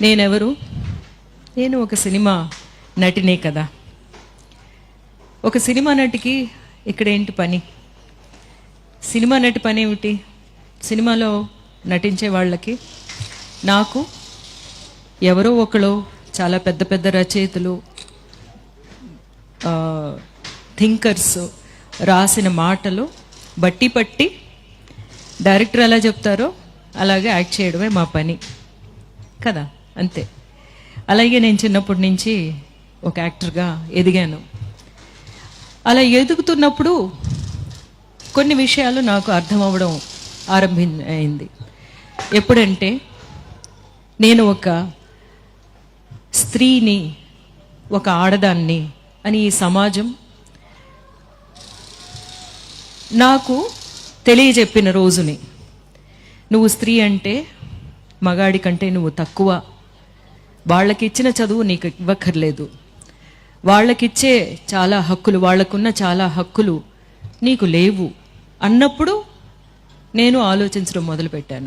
నేనెవరు? నేను ఒక సినిమా నటినే కదా. ఒక సినిమా నటికి ఇక్కడ ఏంటి పని? సినిమా నటి పని ఏమిటి? సినిమాలో నటించే వాళ్ళకి నాకు ఎవరో ఒకరు చాలా పెద్ద పెద్ద రచయితలు, థింకర్స్ రాసిన మాటలు బట్టి పట్టి డైరెక్టర్ ఎలా చెప్తారో అలాగే యాక్ట్ చేయడమే మా పని కదా, అంతే. అలాగే నేను చిన్నప్పటి నుంచి ఒక యాక్టర్గా ఎదిగాను. అలా ఎదుగుతున్నప్పుడు కొన్ని విషయాలు నాకు అర్థం అవ్వడం ఆరంభమైంది. ఎప్పుడంటే నేను ఒక స్త్రీని, ఒక ఆడదాన్ని అని ఈ సమాజం నాకు తెలియజెప్పిన రోజుని, నువ్వు స్త్రీ అంటే మగాడి కంటే నువ్వు తక్కువ, వాళ్ళకిచ్చిన చదువు నీకు ఇవ్వక్కర్లేదు, వాళ్ళకిచ్చే చాలా హక్కులు, వాళ్ళకున్న చాలా హక్కులు నీకు లేవు అన్నప్పుడు నేను ఆలోచించడం మొదలుపెట్టాను.